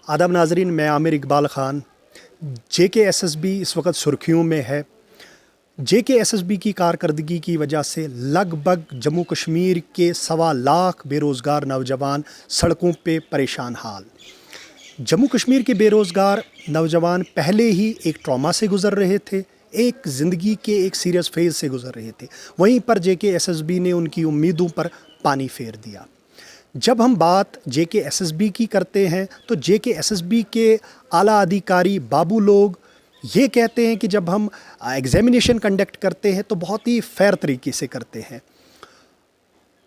आदाब नाजरीन, मैं आमिर इकबाल ख़ान। JKSSB इस वक्त सुर्खियों में है। JKSSB की कारकर्दगी की वजह से लगभग जम्मू कश्मीर के 1.25 लाख बेरोज़गार नौजवान सड़कों पे परेशान हाल। जम्मू कश्मीर के बेरोज़गार नौजवान पहले ही एक ट्रॉमा से गुज़र रहे थे, एक ज़िंदगी के एक सीरियस फेज़ से गुज़र रहे थे। वहीं पर JKSSB ने उनकी उम्मीदों पर पानी फेर दिया। जब हम बात JKSSB की करते हैं तो JKSSB के आला अधिकारी बाबू लोग ये कहते हैं कि जब हम एग्ज़ामिनेशन कंडक्ट करते हैं तो बहुत ही फेयर तरीके से करते हैं।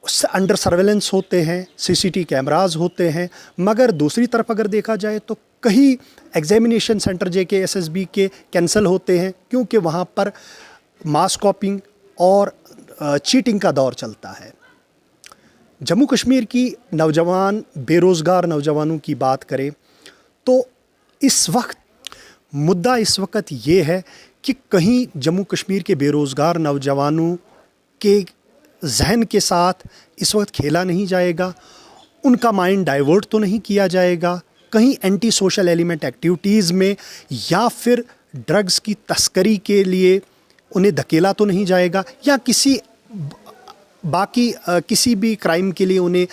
उससे अंडर सर्वेलेंस होते हैं, CCTV कैमरास होते हैं। मगर दूसरी तरफ अगर देखा जाए तो कई एग्ज़ामिनेशन सेंटर JKSSB के कैंसिल होते हैं क्योंकि वहाँ पर मास कॉपिंग और चीटिंग का दौर चलता है। जम्मू कश्मीर की नौजवान बेरोज़गार नौजवानों की बात करें तो इस वक्त ये है कि कहीं जम्मू कश्मीर के बेरोज़गार नौजवानों के जहन के साथ इस वक्त खेला नहीं जाएगा, उनका माइंड डाइवर्ट तो नहीं किया जाएगा, कहीं एंटी सोशल एलिमेंट एक्टिविटीज़ में या फिर ड्रग्स की तस्करी के लिए उन्हें धकेला तो नहीं जाएगा, या किसी भी क्राइम के लिए उन्हें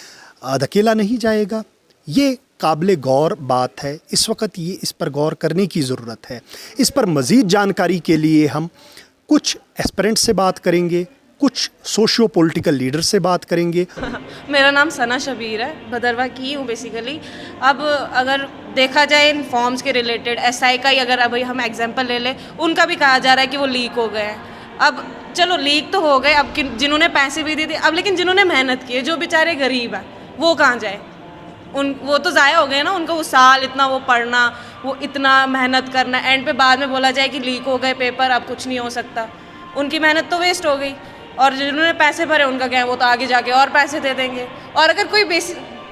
धकेला नहीं जाएगा। ये काबिल गौर बात है। इस वक्त ये इस पर गौर करने की ज़रूरत है। इस पर मज़ीद जानकारी के लिए हम कुछ एस्पिरेंट से बात करेंगे, कुछ सोशियो पॉलिटिकल लीडर से बात करेंगे। मेरा नाम सना शबीर है, भदरवा की हूँ बेसिकली। अब अगर देखा जाए इन फॉर्म्स के रिलेटेड SI का ही अगर अभी हम एग्जांपल ले लें, उनका भी कहा जा रहा है कि वो लीक हो गए हैं। अब चलो लीक तो हो गए, अब जिन्होंने पैसे भी दिए थे, अब लेकिन जिन्होंने मेहनत की है, जो बेचारे गरीब हैं, वो कहाँ जाए? वो तो ज़ाया हो गए ना, उनका वो साल इतना वो पढ़ना, वो इतना मेहनत करना, एंड पे बाद में बोला जाए कि लीक हो गए पेपर, अब कुछ नहीं हो सकता। उनकी मेहनत तो वेस्ट हो गई। और जिन्होंने पैसे भरे उनका क्या है, वो तो आगे जाके और पैसे दे देंगे। और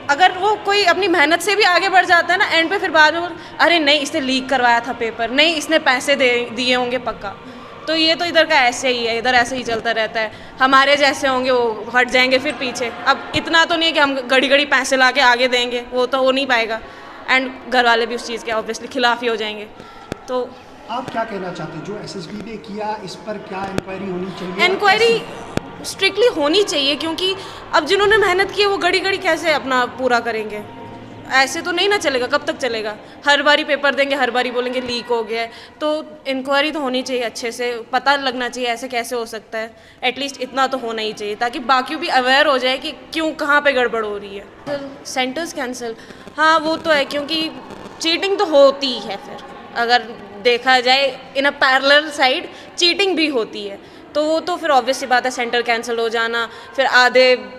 अगर वो कोई अपनी मेहनत से भी आगे बढ़ जाता है ना, एंड पे फिर बाद में अरे नहीं इसने लीक करवाया था पेपर, नहीं इसने पैसे दिए होंगे पक्का। तो ये तो इधर का ऐसे ही है, इधर ऐसे ही चलता रहता है। हमारे जैसे होंगे वो हट जाएंगे फिर पीछे। अब इतना तो नहीं है कि हम घड़ी पैसे ला के आगे देंगे, वो तो हो नहीं पाएगा। एंड घर वाले भी उस चीज़ के ऑब्वियसली खिलाफ ही हो जाएंगे। तो आप क्या कहना चाहते हैं, जो SSB ने किया इस पर क्या इंक्वायरी होनी चाहिए? इंक्वायरी स्ट्रिक्टली होनी चाहिए, क्योंकि अब जिन्होंने मेहनत की है वो घड़ी कैसे अपना पूरा करेंगे? ऐसे तो नहीं ना चलेगा, कब तक चलेगा? हर बारी पेपर देंगे, हर बारी बोलेंगे लीक हो गया है। तो इंक्वायरी तो होनी चाहिए, अच्छे से पता लगना चाहिए ऐसे कैसे हो सकता है। एटलीस्ट इतना तो होना ही चाहिए ताकि बाकी भी अवेयर हो जाए कि क्यों कहाँ पे गड़बड़ हो रही है। सेंटर्स कैंसिल, हाँ वो तो है, क्योंकि चीटिंग तो होती है। फिर अगर देखा जाए इन अ पैरेलल साइड चीटिंग भी होती है, तो वो तो फिर ऑब्वियसली बात है, सेंटर कैंसिल हो जाना, फिर आधे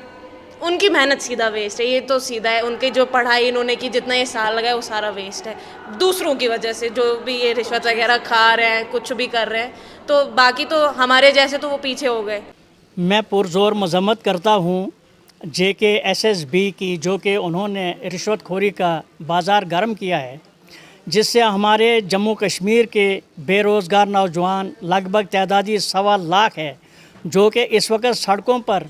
उनकी मेहनत सीधा वेस्ट है। ये तो सीधा है, उनकी जो पढ़ाई इन्होंने की, जितना ये साल लगाया वो सारा वेस्ट है दूसरों की वजह से, जो भी ये रिश्वत वगैरह खा रहे हैं, कुछ भी कर रहे हैं। तो बाकी तो हमारे जैसे तो वो पीछे हो गए। मैं पुरजोर मजम्मत करता हूँ JKSSB की, जो कि उन्होंने रिश्वतखोरी का बाज़ार गर्म किया है, जिससे हमारे जम्मू कश्मीर के बेरोज़गार नौजवान लगभग तादादी 1.25 लाख है, जो कि इस वक्त सड़कों पर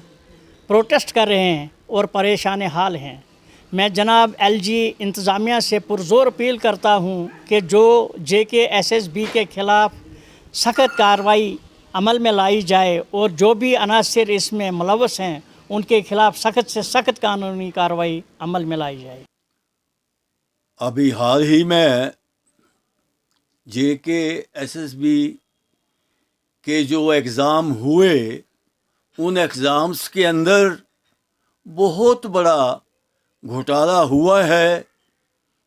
प्रोटेस्ट कर रहे हैं और परेशान हाल हैं। मैं जनाब LG इंतज़ामिया से पुरज़ोर अपील करता हूं कि जो JKSSB के ख़िलाफ़ सख्त कार्रवाई अमल में लाई जाए और जो भी अनासिर इसमें मुलव्वस हैं उनके ख़िलाफ़ सख्त से सख्त कानूनी कार्रवाई अमल में लाई जाए। अभी हाल ही में JKSSB के जो एग्ज़ाम हुए, उन एग्ज़ाम्स के अंदर बहुत बड़ा घोटाला हुआ है।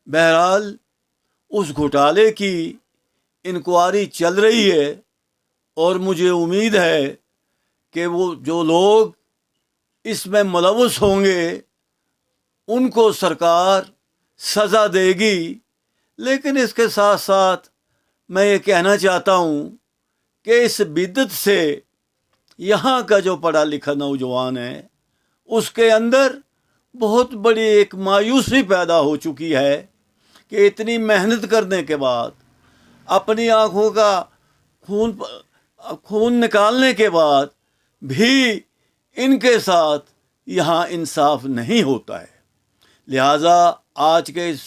बहरहाल उस घोटाले की इंक्वायरी चल रही है और मुझे उम्मीद है कि वो जो लोग इसमें मुलव्वस होंगे उनको सरकार सज़ा देगी। लेकिन इसके साथ साथ मैं ये कहना चाहता हूँ कि इस बिद्दत से यहाँ का जो पढ़ा लिखा नौजवान है उसके अंदर बहुत बड़ी एक मायूसी पैदा हो चुकी है कि इतनी मेहनत करने के बाद, अपनी आँखों का खून निकालने के बाद भी इनके साथ यहाँ इंसाफ नहीं होता है। लिहाजा आज के इस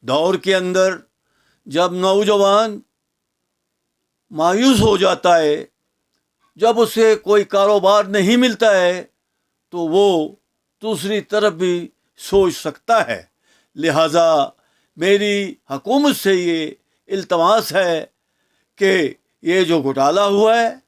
दौर के अंदर जब नौजवान मायूस हो जाता है, जब उसे कोई कारोबार नहीं मिलता है, तो वो दूसरी तरफ भी सोच सकता है। लिहाजा मेरी हुकूमत से ये इल्तमास है कि ये जो घोटाला हुआ है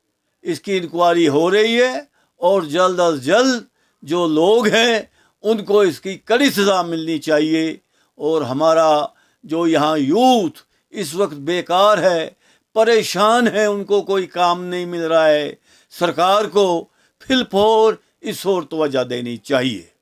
इसकी इंक्वायरी हो रही है और जल्द अज जल्द जो लोग हैं उनको इसकी कड़ी सज़ा मिलनी चाहिए। और हमारा जो यहाँ यूथ इस वक्त बेकार है, परेशान है, उनको कोई काम नहीं मिल रहा है, सरकार को फिलफौर इस ओर तवज्जो देनी चाहिए।